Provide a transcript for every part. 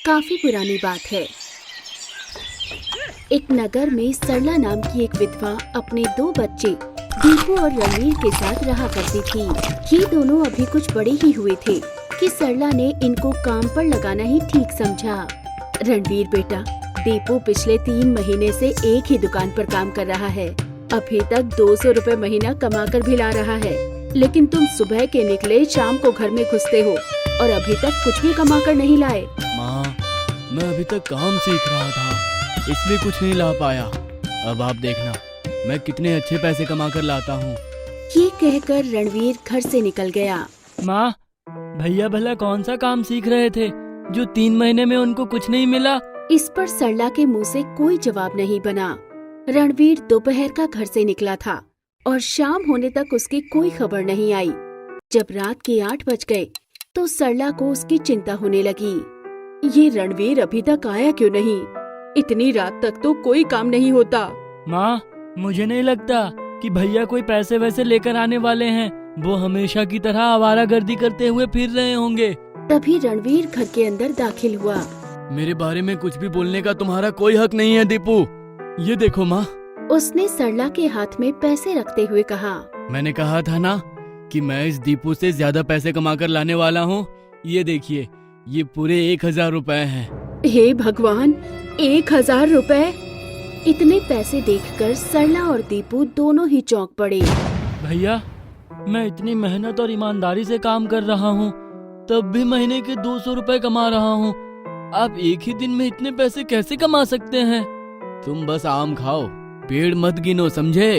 काफी पुरानी बात है। एक नगर में सरला नाम की एक विधवा अपने 2 बच्चे दीपू और रणवीर के साथ रहा करती थी। ये दोनों अभी कुछ बड़े ही हुए थे कि सरला ने इनको काम पर लगाना ही ठीक समझा। रणवीर बेटा, दीपू पिछले 3 महीने से एक ही दुकान पर काम कर रहा है। अभी तक 200 रुपए महीना कमा कर भी ला रहा है, लेकिन तुम सुबह के निकले शाम को घर में घुसते हो और अभी तक कुछ भी कमा कर नहीं लाए। माँ, मैं अभी तक काम सीख रहा था, इसलिए कुछ नहीं ला पाया। अब आप देखना मैं कितने अच्छे पैसे कमा कर लाता हूँ। ये कहकर रणवीर घर से निकल गया। माँ, भैया भला कौन सा काम सीख रहे थे जो 3 महीने में उनको कुछ नहीं मिला? इस पर सरला के मुंह से कोई जवाब नहीं बना। रणवीर दोपहर का घर से निकला था और शाम होने तक उसकी कोई खबर नहीं आई। जब रात के 8 बज गए तो सरला को उसकी चिंता होने लगी। ये रणवीर अभी तक आया क्यों नहीं? इतनी रात तक तो कोई काम नहीं होता। माँ, मुझे नहीं लगता कि भैया कोई पैसे वैसे लेकर आने वाले हैं। वो हमेशा की तरह आवारागर्दी करते हुए फिर रहे होंगे। तभी रणवीर घर के अंदर दाखिल हुआ। मेरे बारे में कुछ भी बोलने का तुम्हारा कोई हक नहीं है दीपू। ये देखो माँ, उसने सरला के हाथ में पैसे रखते हुए कहा। मैंने कहा था ना कि मैं इस दीपू से ज्यादा पैसे कमा कर लाने वाला हूँ। ये देखिए, ये पूरे 1000 रुपए हैं। हे भगवान, 1000 रुपए! इतने पैसे देखकर सरला और दीपू दोनों ही चौंक पड़े। भैया, मैं इतनी मेहनत और ईमानदारी से काम कर रहा हूँ, तब भी महीने के 200 रुपए कमा रहा हूँ। आप एक ही दिन में इतने पैसे कैसे कमा सकते हैं? तुम बस आम खाओ, पेड़ मत गिनो, समझे?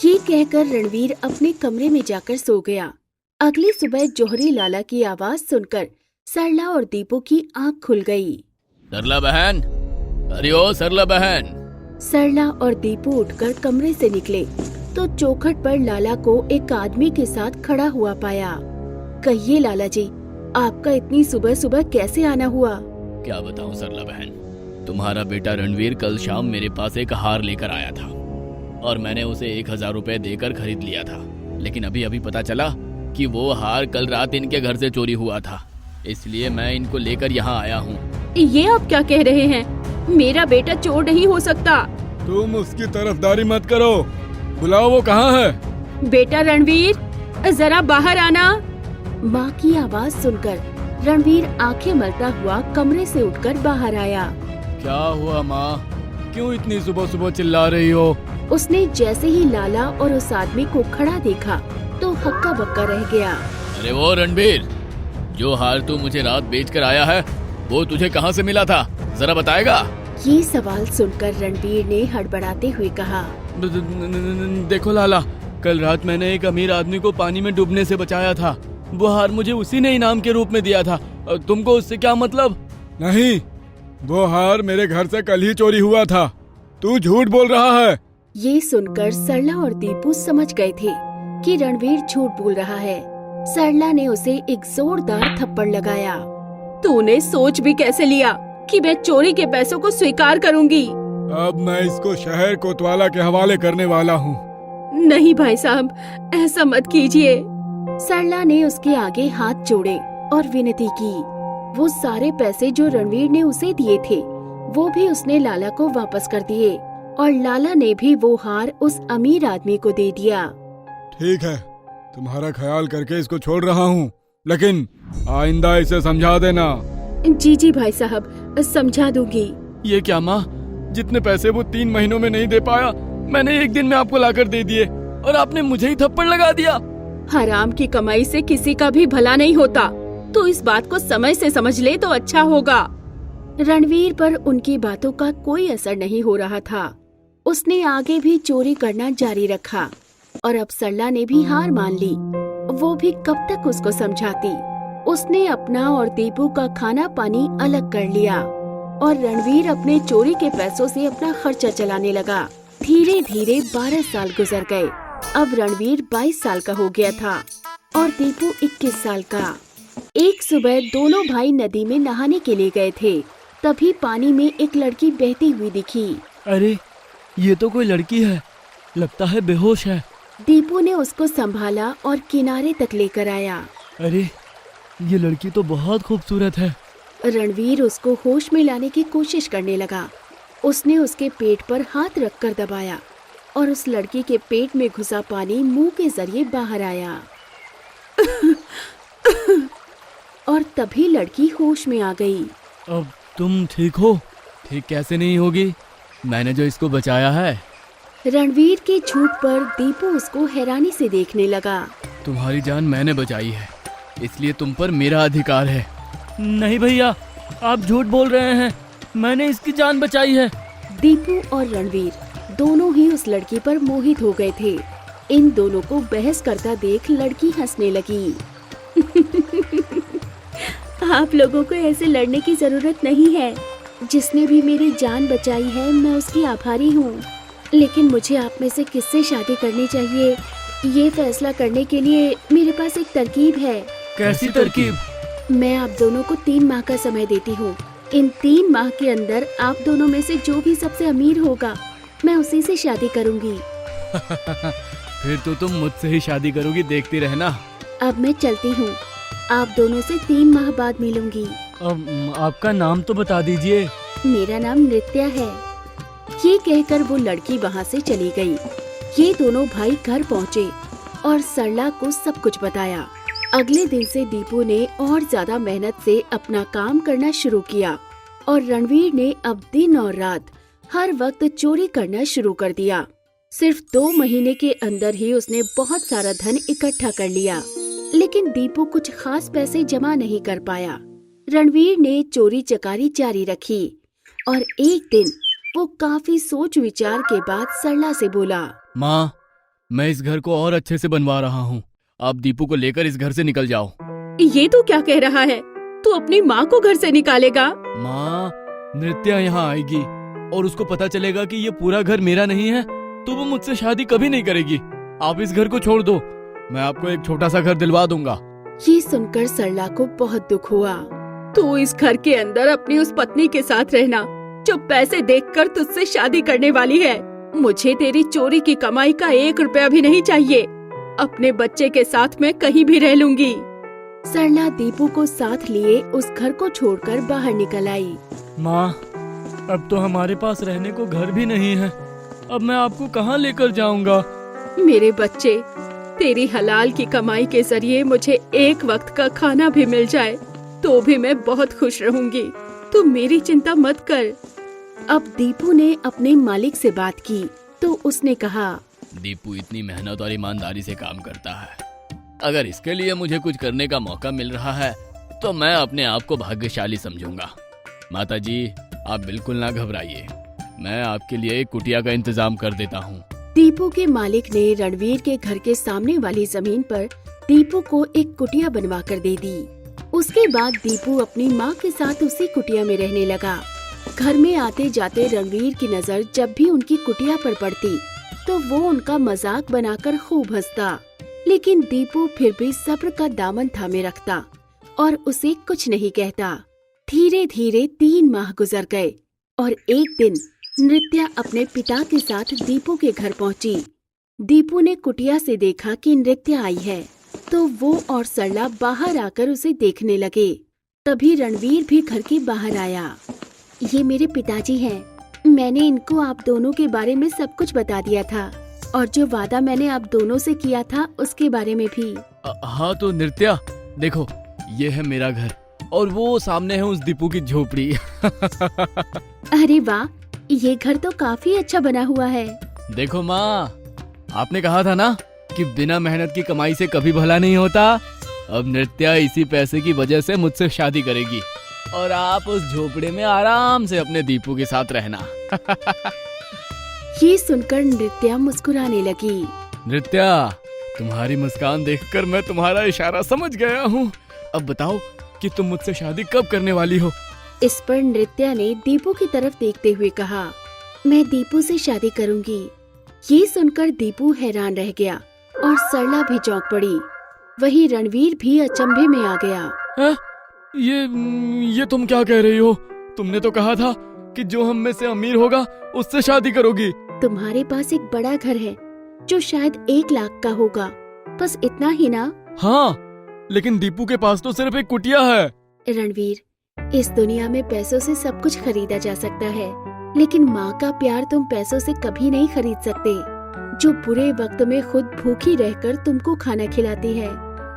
ये कहकर रणवीर अपने कमरे में जाकर सो गया। अगली सुबह जोहरी लाला की आवाज सुनकर सरला और दीपू की आंख खुल गई। सरला बहन, अरे ओ सरला बहन। सरला और दीपू उठकर कमरे से निकले तो चौखट पर लाला को एक आदमी के साथ खड़ा हुआ पाया। कहिए लाला जी, आपका इतनी सुबह सुबह कैसे आना हुआ? क्या बताऊं सरला बहन, तुम्हारा बेटा रणवीर कल शाम मेरे पास एक हार लेकर आया था और मैंने उसे 1000 रुपए देकर खरीद लिया था। लेकिन अभी अभी पता चला कि वो हार कल रात इनके घर से चोरी हुआ था, इसलिए मैं इनको लेकर यहाँ आया हूँ। ये आप क्या कह रहे हैं? मेरा बेटा चोर नहीं हो सकता। तुम उसकी तरफदारी मत करो, बुलाओ वो कहाँ है। बेटा रणवीर, जरा बाहर आना। माँ की आवाज सुनकर रणवीर आंखें मलता हुआ कमरे से उठकर बाहर आया। क्या हुआ माँ, क्यों इतनी सुबह सुबह चिल्ला रही हो? उसने जैसे ही लाला और उस आदमी को खड़ा देखा तो हक्का बक्का रह गया। अरे वो रणवीर, जो हार तू मुझे रात बेच कर आया है, वो तुझे कहाँ से मिला था, जरा बताएगा? ये सवाल सुनकर रणवीर ने हड़बड़ाते हुए कहा। देखो लाला, कल रात मैंने एक अमीर आदमी को पानी में डूबने से बचाया था। वो हार मुझे उसी ने इनाम के रूप में दिया था। तुमको उससे क्या मतलब? नहीं, वो हार मेरे घर से कल ही चोरी हुआ था। तू झूठ बोल रहा है। ये सुनकर सरला और दीपू समझ गए थे कि रणवीर झूठ बोल रहा है। सरला ने उसे एक जोरदार थप्पड़ लगाया। तूने सोच भी कैसे लिया कि मैं चोरी के पैसों को स्वीकार करूंगी? अब मैं इसको शहर कोतवाला के हवाले करने वाला हूँ। नहीं भाई साहब, ऐसा मत कीजिए। सरला ने उसके आगे हाथ जोड़े और विनती की। वो सारे पैसे जो रणवीर ने उसे दिए थे वो भी उसने लाला को वापस कर दिए और लाला ने भी वो हार उस अमीर आदमी को दे दिया। ठीक है, तुम्हारा ख्याल करके इसको छोड़ रहा हूँ, लेकिन आइंदा इसे समझा देना। जी जी भाई साहब, समझा दूंगी। ये क्या माँ, जितने पैसे वो 3 महीनों में नहीं दे पाया, मैंने एक दिन में आपको लाकर दे दिए और आपने मुझे ही थप्पड़ लगा दिया। हराम की कमाई से किसी का भी भला नहीं होता, तो इस बात को समय से समझ ले तो अच्छा होगा। रणवीर पर उनकी बातों का कोई असर नहीं हो रहा था। उसने आगे भी चोरी करना जारी रखा और अब सरला ने भी हार मान ली। वो भी कब तक उसको समझाती। उसने अपना और दीपू का खाना पानी अलग कर लिया और रणवीर अपने चोरी के पैसों से अपना खर्चा चलाने लगा। धीरे धीरे 12 साल गुजर गए। अब रणवीर 22 साल का हो गया था और दीपू 21 साल का। एक सुबह दोनों भाई नदी में नहाने के लिए गए थे। तभी पानी में एक लड़की बहती हुई दिखी। अरे, ये तो कोई लड़की है, लगता है बेहोश है। दीपू ने उसको संभाला और किनारे तक लेकर आया। अरे, ये लड़की तो बहुत खूबसूरत है। रणवीर उसको होश में लाने की कोशिश करने लगा। उसने उसके पेट पर हाथ रखकर दबाया और उस लड़की के पेट में घुसा पानी मुंह के जरिए बाहर आया। और तभी लड़की होश में आ गई। अब तुम ठीक हो? ठीक कैसे नहीं होगी, मैंने जो इसको बचाया है। रणवीर के झूठ पर दीपू उसको हैरानी से देखने लगा। तुम्हारी जान मैंने बचाई है, इसलिए तुम पर मेरा अधिकार है। नहीं भैया, आप झूठ बोल रहे हैं, मैंने इसकी जान बचाई है। दीपू और रणवीर दोनों ही उस लड़की पर मोहित हो गए थे। इन दोनों को बहस करता देख लड़की हंसने लगी। आप लोगों को ऐसे लड़ने की जरूरत नहीं है। जिसने भी मेरी जान बचाई है मैं उसकी आभारी हूँ, लेकिन मुझे आप में से किससे शादी करनी चाहिए ये फैसला करने के लिए मेरे पास एक तरकीब है। कैसी तरकीब? मैं आप दोनों को 3 माह का समय देती हूँ। इन 3 माह के अंदर आप दोनों में से जो भी सबसे अमीर होगा मैं उसी से शादी करूँगी। फिर तो तुम मुझसे ही शादी करोगी, देखती रहना। अब मैं चलती हूँ, आप दोनों से 3 माह बाद मिलूंगी। अब आपका नाम तो बता दीजिए। मेरा नाम नृत्या है। ये कहकर वो लड़की वहाँ से चली गई। ये दोनों भाई घर पहुँचे और सरला को सब कुछ बताया। अगले दिन से दीपू ने और ज्यादा मेहनत से अपना काम करना शुरू किया और रणवीर ने अब दिन और रात हर वक्त चोरी करना शुरू कर दिया। सिर्फ 2 महीने के अंदर ही उसने बहुत सारा धन इकट्ठा कर लिया, लेकिन दीपू कुछ खास पैसे जमा नहीं कर पाया। रणवीर ने चोरी चकारी जारी रखी और एक दिन वो काफी सोच विचार के बाद सरला से बोला, माँ, मैं इस घर को और अच्छे से बनवा रहा हूँ, आप दीपू को लेकर इस घर से निकल जाओ। ये तो क्या कह रहा है, तू अपनी माँ को घर से निकालेगा? माँ, नृत्या यहाँ आएगी और उसको पता चलेगा कि ये पूरा घर मेरा नहीं है तो वो मुझसे शादी कभी नहीं करेगी। आप इस घर को छोड़ दो, मैं आपको एक छोटा सा घर दिलवा दूंगा। ये सुनकर सरला को बहुत दुख हुआ। तू इस घर के अंदर अपनी उस पत्नी के साथ रहना जो पैसे देखकर तुझसे शादी करने वाली है। मुझे तेरी चोरी की कमाई का 1 रुपया भी नहीं चाहिए। अपने बच्चे के साथ मैं कहीं भी रह लूंगी। सरला दीपू को साथ लिए उस घर को छोड़कर बाहर निकल आई। माँ, अब तो हमारे पास रहने को घर भी नहीं है, अब मैं आपको कहाँ लेकर जाऊंगा? मेरे बच्चे, तेरी हलाल की कमाई के जरिए मुझे एक वक्त का खाना भी मिल जाए तो भी मैं बहुत खुश रहूंगी। तू मेरी चिंता मत कर। अब दीपू ने अपने मालिक से बात की तो उसने कहा, दीपू इतनी मेहनत और ईमानदारी से काम करता है, अगर इसके लिए मुझे कुछ करने का मौका मिल रहा है तो मैं अपने आप को भाग्यशाली समझूंगा। माता जी, आप बिल्कुल ना घबराइए, मैं आपके लिए एक कुटिया का इंतजाम कर देता हूँ। दीपू के मालिक ने रणवीर के घर के सामने वाली जमीन पर दीपू को एक कुटिया बनवा कर दे दी। उसके बाद दीपू अपनी माँ के साथ उसी कुटिया में रहने लगा। घर में आते जाते रणवीर की नजर जब भी उनकी कुटिया पर पड़ती तो वो उनका मजाक बनाकर खूब हंसता, लेकिन दीपू फिर भी सब्र का दामन थामे रखता और उसे कुछ नहीं कहता। धीरे धीरे 3 माह गुजर गए और एक दिन नृत्या अपने पिता के साथ दीपू के घर पहुंची। दीपू ने कुटिया से देखा कि नृत्या आई है तो वो और सरला बाहर आकर उसे देखने लगे। तभी रणवीर भी घर के बाहर आया। ये मेरे पिताजी हैं। मैंने इनको आप दोनों के बारे में सब कुछ बता दिया था और जो वादा मैंने आप दोनों से किया था उसके बारे में भी। हाँ तो नृत्या, देखो ये है मेरा घर और वो सामने है उस दीपू की झोपड़ी। अरे वाह, ये घर तो काफी अच्छा बना हुआ है। देखो माँ, आपने कहा था ना कि बिना मेहनत की कमाई से कभी भला नहीं होता। अब नृत्या इसी पैसे की वजह से मुझसे शादी करेगी और आप उस झोपड़े में आराम से अपने दीपू के साथ रहना। ये सुनकर नृत्या मुस्कुराने लगी। नृत्या, तुम्हारी मुस्कान देखकर मैं तुम्हारा इशारा समझ गया हूँ। अब बताओ कि तुम मुझसे शादी कब करने वाली हो? इस पर नृत्या ने दीपू की तरफ देखते हुए कहा, मैं दीपू से शादी करूंगी। ये सुनकर दीपू हैरान रह गया और सरला भी चौंक पड़ी। वहीं रणवीर भी अचंभे में आ गया। है? ये तुम क्या कह रही हो? तुमने तो कहा था कि जो हम में से अमीर होगा उससे शादी करोगी। तुम्हारे पास एक बड़ा घर है जो शायद 1 लाख का होगा, बस इतना ही ना? हाँ, लेकिन दीपू के पास तो सिर्फ एक कुटिया है। रणवीर, इस दुनिया में पैसों से सब कुछ खरीदा जा सकता है, लेकिन माँ का प्यार तुम पैसों से कभी नहीं खरीद सकते। जो बुरे वक्त में खुद भूखी रहकर तुमको खाना खिलाती है,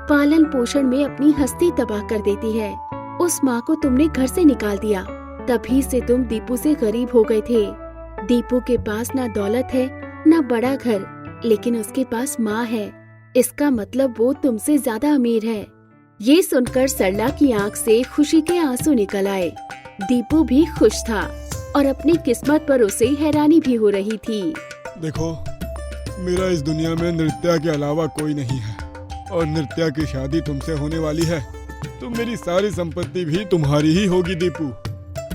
पालन पोषण में अपनी हस्ती तबाह कर देती है, उस माँ को तुमने घर से निकाल दिया। तभी से तुम दीपू से गरीब हो गए थे। दीपू के पास ना दौलत है ना बड़ा घर, लेकिन उसके पास माँ है। इसका मतलब वो तुमसे ज्यादा अमीर है। ये सुनकर सरला की आंख से खुशी के आंसू निकल आए। दीपू भी खुश था और अपनी किस्मत पर उसे हैरानी भी हो रही थी। देखो, मेरा इस दुनिया में नृत्या के अलावा कोई नहीं है और नृत्या की शादी तुमसे होने वाली है, तो मेरी सारी संपत्ति भी तुम्हारी ही होगी दीपू।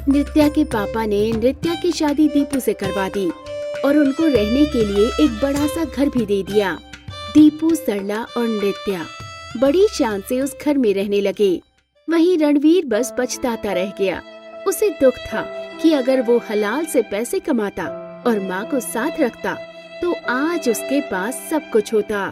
नृत्या के पापा ने नृत्या की शादी दीपू से करवा दी और उनको रहने के लिए एक बड़ा सा घर भी दे दिया। दीपू, सरला और नृत्या बड़ी शान से उस घर में रहने लगे। वहीं रणवीर बस पछताता रह गया। उसे दुख था कि अगर वो हलाल से पैसे कमाता और माँ को साथ रखता तो आज उसके पास सब कुछ होता।